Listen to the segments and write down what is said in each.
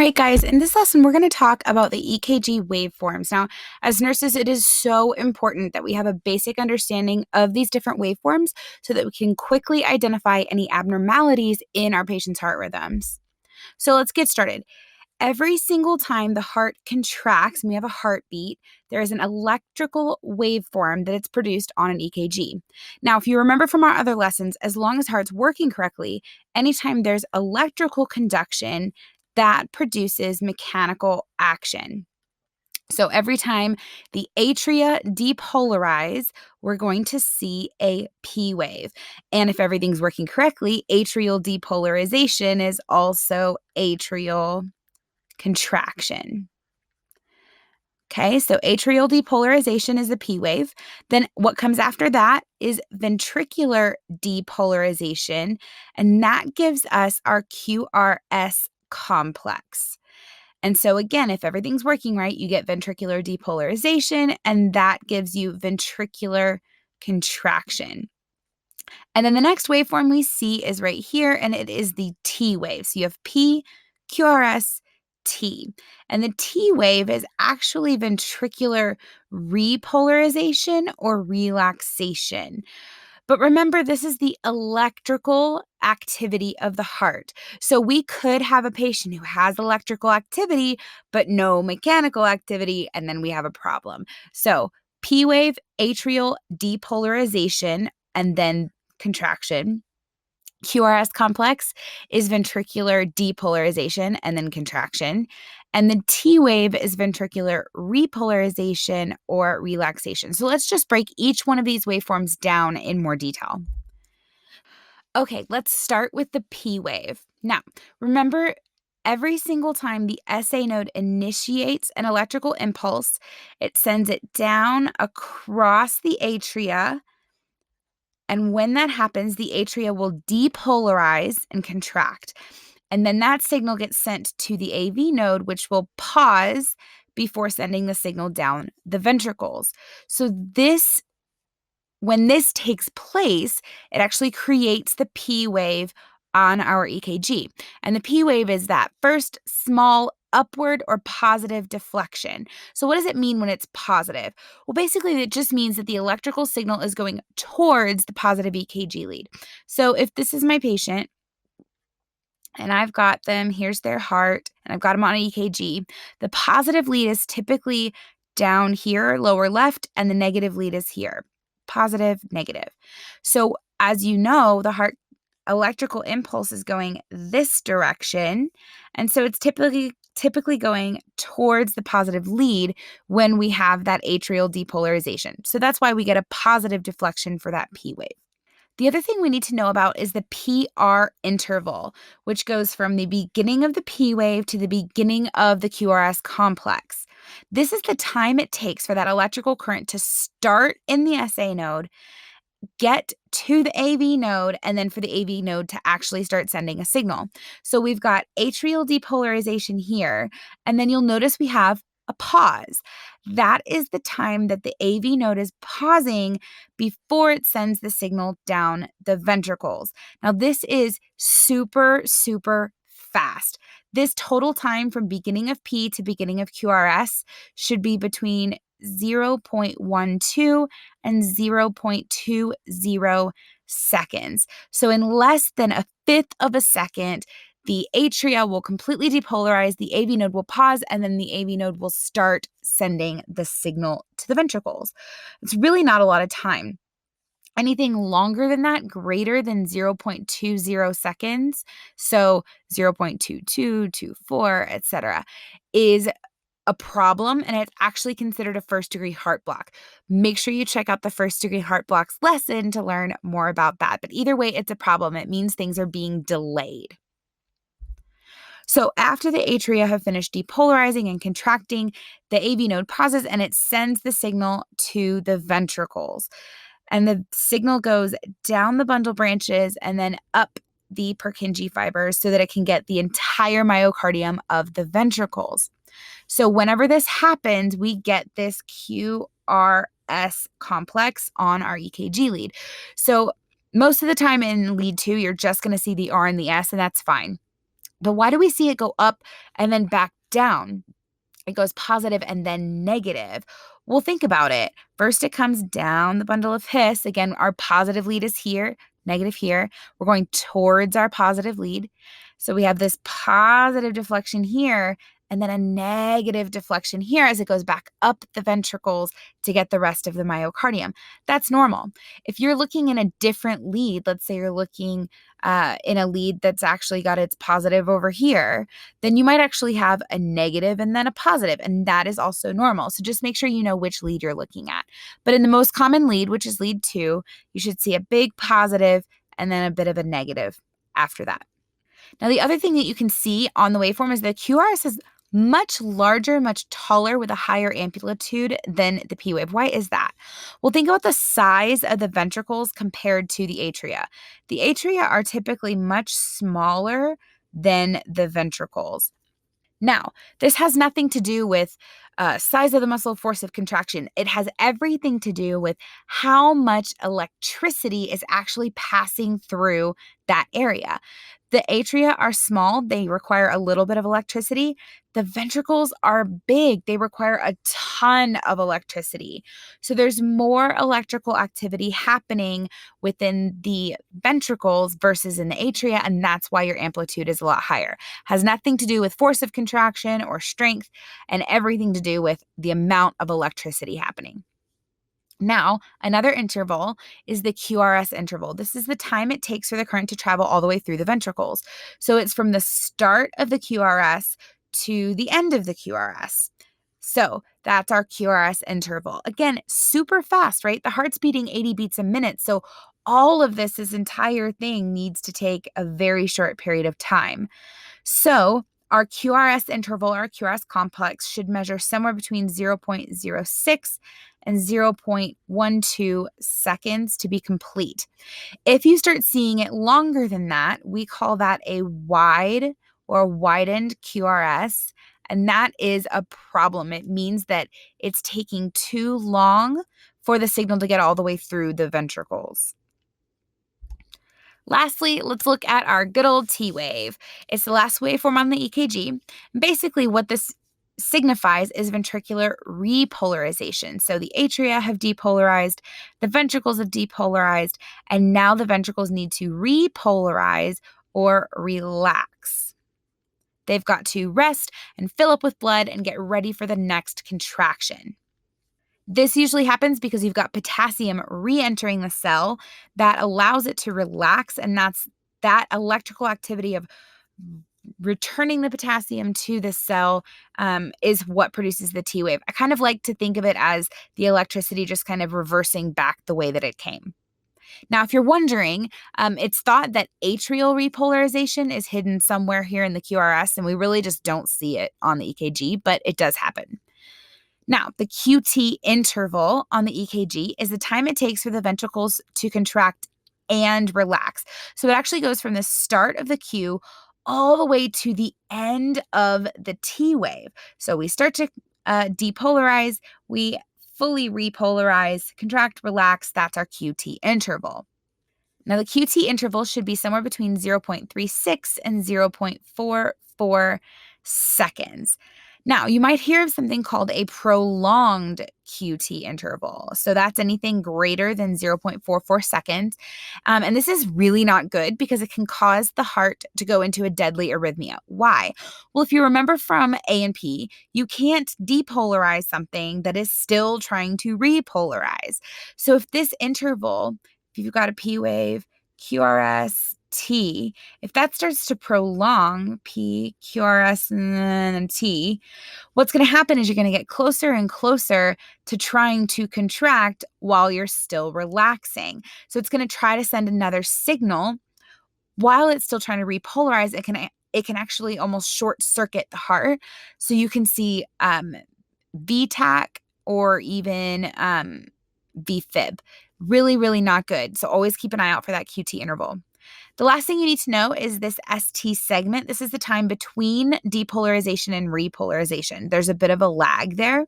All right, guys, in this lesson, we're going to talk about the EKG waveforms. Now, as nurses, it is so important that we have a basic understanding of these different waveforms so that we can quickly identify any abnormalities in our patient's heart rhythms. So let's get started. Every single time the heart contracts and we have a heartbeat, there is an electrical waveform that it's produced on an EKG. Now, if you remember from our other lessons, as long as heart's working correctly, anytime there's electrical conduction, that produces mechanical action. So every time the atria depolarize, we're going to see a P wave. And if everything's working correctly, atrial depolarization is also atrial contraction. Okay, so atrial depolarization is the P wave. Then what comes after that is ventricular depolarization, and that gives us our QRS complex. And so again, if everything's working right, you get ventricular depolarization, and that gives you ventricular contraction. And then the next waveform we see is right here, and it is the T wave. So you have P, QRS, T. And the T wave is actually ventricular repolarization or relaxation. But remember, this is the electrical activity of the heart. So we could have a patient who has electrical activity, but no mechanical activity, and then we have a problem. So P wave, atrial depolarization, and then contraction. QRS complex is ventricular depolarization and then contraction. And the T wave is ventricular repolarization or relaxation. So let's just break each one of these waveforms down in more detail. Okay, let's start with the P wave. Now, remember, every single time the SA node initiates an electrical impulse, it sends it down across the atria. And when that happens, the atria will depolarize and contract. And then that signal gets sent to the AV node, which will pause before sending the signal down the ventricles. So when this takes place, it actually creates the P wave on our EKG. And the P wave is that first small upward or positive deflection. So what does it mean when it's positive? Well, basically, it just means that the electrical signal is going towards the positive EKG lead. So if this is my patient, and I've got them, here's their heart, and I've got them on an EKG, the positive lead is typically down here, lower left, and the negative lead is here. Positive, negative. So as you know, the heart electrical impulse is going this direction, and so it's typically going towards the positive lead when we have that atrial depolarization. So that's why we get a positive deflection for that P wave. The other thing we need to know about is the PR interval, which goes from the beginning of the P wave to the beginning of the QRS complex. This is the time it takes for that electrical current to start in the SA node, get to the AV node, and then for the AV node to actually start sending a signal. So we've got atrial depolarization here, and then you'll notice we have a pause. That is the time that the AV node is pausing before it sends the signal down the ventricles. Now, this is super, super fast. This total time from beginning of P to beginning of QRS should be between 0.12 and 0.20 seconds. So in less than a fifth of a second, the atria will completely depolarize, the AV node will pause, and then the AV node will start sending the signal to the ventricles. It's really not a lot of time. Anything longer than that, greater than 0.20 seconds, so 0.22, 24, etc., is a problem, and it's actually considered a first-degree heart block. Make sure you check out the first-degree heart blocks lesson to learn more about that. But either way, it's a problem. It means things are being delayed. So after the atria have finished depolarizing and contracting, the AV node pauses and it sends the signal to the ventricles. And the signal goes down the bundle branches and then up the Purkinje fibers so that it can get the entire myocardium of the ventricles. So whenever this happens, we get this QRS complex on our EKG lead. So most of the time in lead 2, you're just going to see the R and the S, and that's fine. But why do we see it go up and then back down? It goes positive and then negative. Well, think about it. First, it comes down the bundle of His. Again, our positive lead is here, negative here. We're going towards our positive lead. So we have this positive deflection here and then a negative deflection here as it goes back up the ventricles to get the rest of the myocardium. That's normal. If you're looking in a different lead, let's say you're looking in a lead that's actually got its positive over here, then you might actually have a negative and then a positive, and that is also normal. So just make sure you know which lead you're looking at. But in the most common lead, which is lead 2, you should see a big positive and then a bit of a negative after that. Now, the other thing that you can see on the waveform is the QRS is much larger, much taller with a higher amplitude than the P wave. Why is that? Well, think about the size of the ventricles compared to the atria. The atria are typically much smaller than the ventricles. Now, this has nothing to do with size of the muscle, force of contraction. It has everything to do with how much electricity is actually passing through that area. The atria are small. They require a little bit of electricity. The ventricles are big. They require a ton of electricity. So there's more electrical activity happening within the ventricles versus in the atria, and that's why your amplitude is a lot higher. Has nothing to do with force of contraction or strength, and everything to do with the amount of electricity happening. Now, another interval is the QRS interval. This is the time it takes for the current to travel all the way through the ventricles. So it's from the start of the QRS to the end of the QRS. So that's our QRS interval. Again, super fast, right? The heart's beating 80 beats a minute. So all of this entire thing needs to take a very short period of time. So our QRS interval, our QRS complex, should measure somewhere between 0.06 and 0.12 seconds to be complete. If you start seeing it longer than that, we call that a wide or widened QRS, and that is a problem. It means that it's taking too long for the signal to get all the way through the ventricles. Lastly, let's look at our good old T wave. It's the last waveform on the EKG. Basically, what this signifies is ventricular repolarization. So the atria have depolarized, the ventricles have depolarized, and now the ventricles need to repolarize or relax. They've got to rest and fill up with blood and get ready for the next contraction. This usually happens because you've got potassium re-entering the cell that allows it to relax, and that's that electrical activity of returning the potassium to the cell is what produces the T wave. I kind of like to think of it as the electricity just kind of reversing back the way that it came. Now, if you're wondering, it's thought that atrial repolarization is hidden somewhere here in the QRS, and we really just don't see it on the EKG, but it does happen. Now, the QT interval on the EKG is the time it takes for the ventricles to contract and relax. So it actually goes from the start of the Q all the way to the end of the T wave. So we start to depolarize, we fully repolarize, contract, relax. That's our QT interval. Now, the QT interval should be somewhere between 0.36 and 0.44 seconds. Now, you might hear of something called a prolonged QT interval. So that's anything greater than 0.44 seconds. And this is really not good because it can cause the heart to go into a deadly arrhythmia. Why? Well, if you remember from A&P, you can't depolarize something that is still trying to repolarize. So if this interval, if you've got a P wave, QRS, T, if that starts to prolong, P, QRS, and then T, what's going to happen is you're going to get closer and closer to trying to contract while you're still relaxing. So it's going to try to send another signal while it's still trying to repolarize. It can actually almost short circuit the heart. So you can see VTAC or even VFib. Really, really not good. So always keep an eye out for that QT interval. The last thing you need to know is this ST segment. This is the time between depolarization and repolarization. There's a bit of a lag there,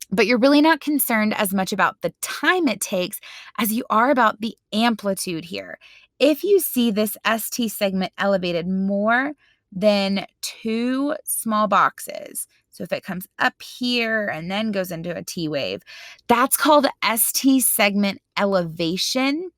but you're really not concerned as much about the time it takes as you are about the amplitude here. If you see this ST segment elevated more then 2 small boxes. So if it comes up here and then goes into a T wave, that's called ST segment elevation.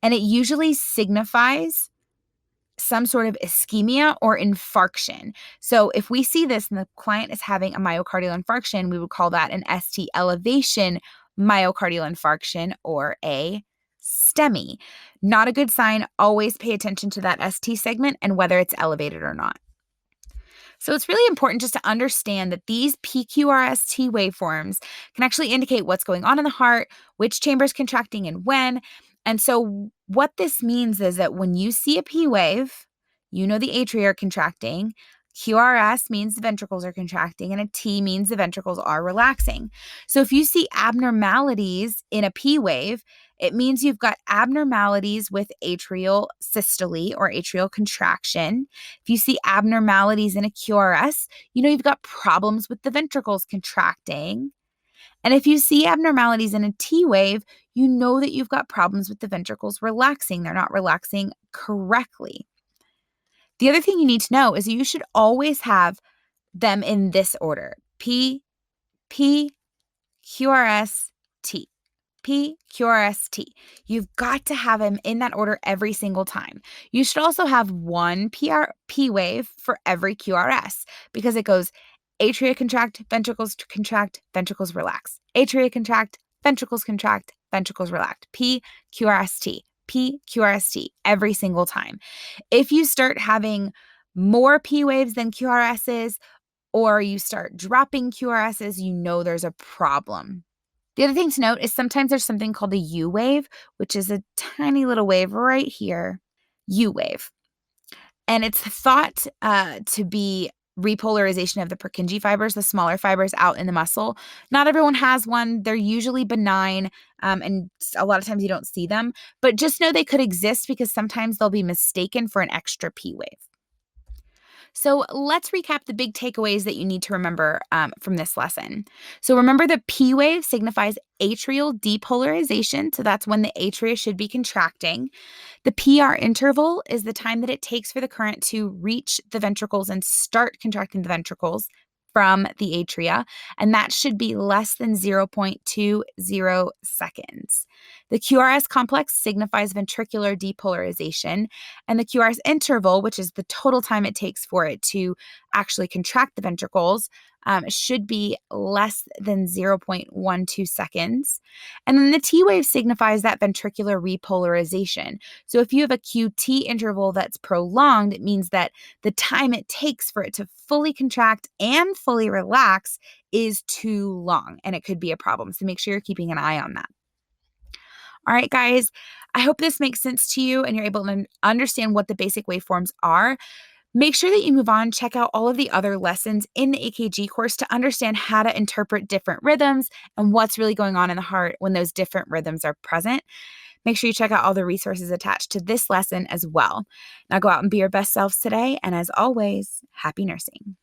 And it usually signifies some sort of ischemia or infarction. So if we see this and the client is having a myocardial infarction, we would call that an ST elevation myocardial infarction or a STEMI. Not a good sign. Always pay attention to that ST segment and whether it's elevated or not. So it's really important just to understand that these PQRST waveforms can actually indicate what's going on in the heart, which chamber is contracting and when. And so what this means is that when you see a P wave, you know the atria are contracting. QRS means the ventricles are contracting, and a T means the ventricles are relaxing. So if you see abnormalities in a P wave, it means you've got abnormalities with atrial systole or atrial contraction. If you see abnormalities in a QRS, you know you've got problems with the ventricles contracting. And if you see abnormalities in a T wave, you know that you've got problems with the ventricles relaxing. They're not relaxing correctly. The other thing you need to know is you should always have them in this order: P, P, QRS, T. P, QRS, T. You've got to have them in that order every single time. You should also have one P wave for every QRS because it goes atria contract, ventricles relax. Atria contract, ventricles relax. P, QRS, T. P, QRS, T every single time. If you start having more P waves than QRSs, or you start dropping QRSs, you know there's a problem. The other thing to note is sometimes there's something called a U wave, which is a tiny little wave right here, U wave. And it's thought to be repolarization of the Purkinje fibers, the smaller fibers out in the muscle. Not everyone has one. They're usually benign, and a lot of times you don't see them. But just know they could exist because sometimes they'll be mistaken for an extra P wave. So let's recap the big takeaways that you need to remember from this lesson. So remember, the P wave signifies atrial depolarization. So that's when the atria should be contracting. The PR interval is the time that it takes for the current to reach the ventricles and start contracting the ventricles from the atria, and that should be less than 0.20 seconds. The QRS complex signifies ventricular depolarization, and the QRS interval, which is the total time it takes for it to actually contract the ventricles, should be less than 0.12 seconds. And then the T wave signifies that ventricular repolarization. So if you have a QT interval that's prolonged, it means that the time it takes for it to fully contract and fully relax is too long, and it could be a problem. So make sure you're keeping an eye on that. All right, guys, I hope this makes sense to you and you're able to understand what the basic waveforms are. Make sure that you move on, check out all of the other lessons in the EKG course to understand how to interpret different rhythms and what's really going on in the heart when those different rhythms are present. Make sure you check out all the resources attached to this lesson as well. Now go out and be your best selves today, and as always, happy nursing.